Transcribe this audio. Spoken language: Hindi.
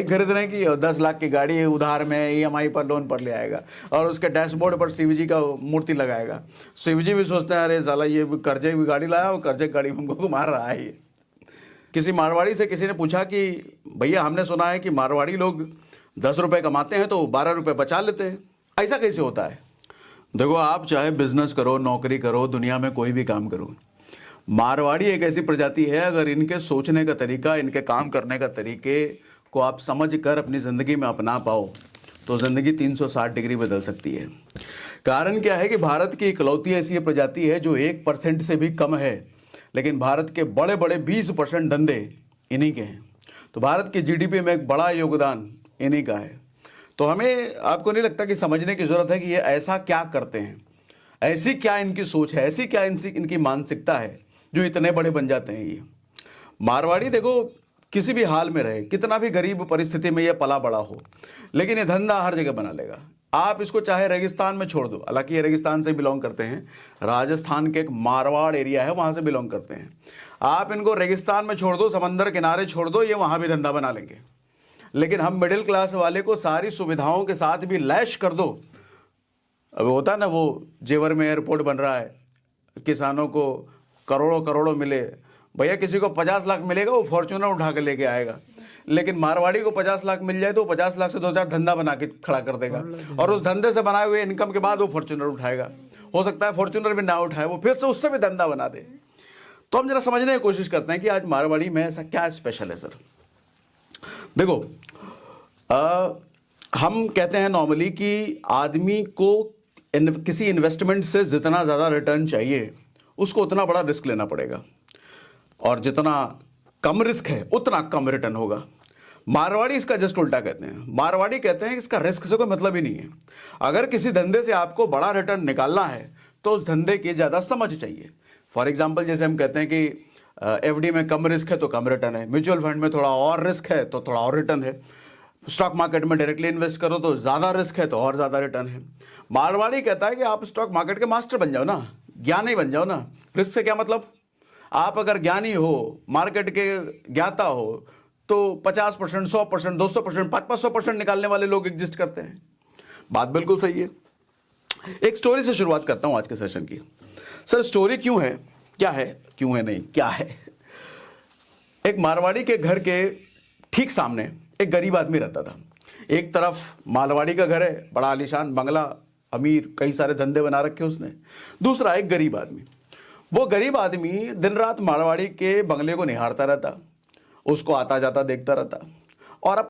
खरीद रहे हैं कि 10 लाख की गाड़ी उधार में ईएमआई पर लोन पर ले आएगा और उसके डैशबोर्ड पर शिवजी का मूर्ति लगाएगा। शिवजी भी सोचते हैं अरे साला ये कर्जे की गाड़ी लाया और कर्जे की गाड़ी में हमको घुमा रहा है। ये किसी मारवाड़ी से किसी ने पूछा कि भैया हमने सुना है कि मारवाड़ी लोग 10 रुपये कमाते हैं तो 12 रुपये बचा लेते हैं, ऐसा कैसे होता है? देखो, आप चाहे बिजनेस करो, नौकरी करो, दुनिया में कोई भी काम करो, मारवाड़ी एक ऐसी प्रजाति है, अगर इनके सोचने का तरीका, इनके काम करने का तरीके को आप समझ कर अपनी ज़िंदगी में अपना पाओ तो ज़िंदगी 360 डिग्री बदल सकती है। कारण क्या है कि भारत की इकलौती ऐसी प्रजाति है जो 1% से भी कम है, लेकिन भारत के बड़े बड़े 20% धंधे इन्हीं के हैं। तो भारत की जीडीपी में एक बड़ा योगदान इन्हीं का है। तो हमें, आपको नहीं लगता कि समझने की ज़रूरत है कि ये ऐसा क्या करते हैं, ऐसी क्या इनकी सोच है, ऐसी क्या इनकी मानसिकता है जो इतने बड़े बन जाते हैं। ये मारवाड़ी देखो, किसी भी हाल में रहे, कितना भी गरीब परिस्थिति में ये पला बड़ा हो, लेकिन ये धंधा हर जगह बना लेगा। आप इसको चाहे रेगिस्तान में छोड़ दो, हालांकि ये रेगिस्तान से बिलोंग करते हैं, राजस्थान के एक मारवाड़ एरिया है वहाँ से बिलोंग करते हैं। आप इनको रेगिस्तान में छोड़ दो, समंदर किनारे छोड़ दो, ये वहाँ भी धंधा बना लेंगे। लेकिन हम मिडिल क्लास वाले को सारी सुविधाओं के साथ भी लैश कर दो। अब होता है ना, वो जेवर में एयरपोर्ट बन रहा है, किसानों को करोड़ों करोड़ों मिले, भैया किसी को 50 लाख मिलेगा वो फॉर्च्यूनर उठा के लेके आएगा, लेकिन मारवाड़ी को 50 लाख मिल जाए तो 50 लाख से 2-4 धंधा बना के खड़ा कर देगा और उस धंधे से बनाए हुए इनकम के बाद वो फॉर्च्यूनर उठाएगा। हो सकता है फॉर्च्यूनर भी ना उठाए, वो फिर से उससे भी धंधा बना दे। तो हम जरा समझने की कोशिश करते हैं कि आज मारवाड़ी में ऐसा क्या स्पेशल है। सर देखो, हम कहते हैं नॉर्मली कि आदमी को किसी इन्वेस्टमेंट से जितना ज़्यादा रिटर्न चाहिए उसको उतना बड़ा रिस्क लेना पड़ेगा, और जितना कम रिस्क है उतना कम रिटर्न होगा। मारवाड़ी इसका जस्ट उल्टा कहते हैं। मारवाड़ी कहते हैं कि इसका रिस्क से कोई मतलब ही नहीं है। अगर किसी धंधे से आपको बड़ा रिटर्न निकालना है तो उस धंधे की ज़्यादा समझ चाहिए। फॉर एग्जांपल, जैसे हम कहते हैं कि एफडी में कम रिस्क है तो कम रिटर्न है, म्यूचुअल फंड में थोड़ा और रिस्क है तो थोड़ा और रिटर्न है, स्टॉक मार्केट में डायरेक्टली इन्वेस्ट करो तो ज़्यादा रिस्क है तो और ज़्यादा रिटर्न है। मारवाड़ी कहता है कि आप स्टॉक मार्केट के मास्टर बन जाओ ना, ज्ञानी बन जाओ ना। रिस्क से क्या मतलब? आप अगर ज्ञानी हो, मार्केट के ज्ञाता हो, तो 50%, 100%, 200%, 500% निकालने वाले लोग एग्जिस्ट करते हैं। बात बिल्कुल सही है। एक स्टोरी से शुरुआत करता हूं आज के सेशन की। सर स्टोरी क्यों है, क्या है, क्यों है नहीं, क्या है। एक मारवाड़ी के घर के ठीक सामने एक गरीब आदमी रहता था। एक तरफ मारवाड़ी का घर है, बड़ा आलीशान बंगला, अमीर, कई सारे धंधे बना रखे उसने। दूसरा एक गरीब आदमी। वो गरीब आदमी दिन रात मारवाड़ी के बंगले को निहारता रहता, उसको आता जाता देखता रहता, और अब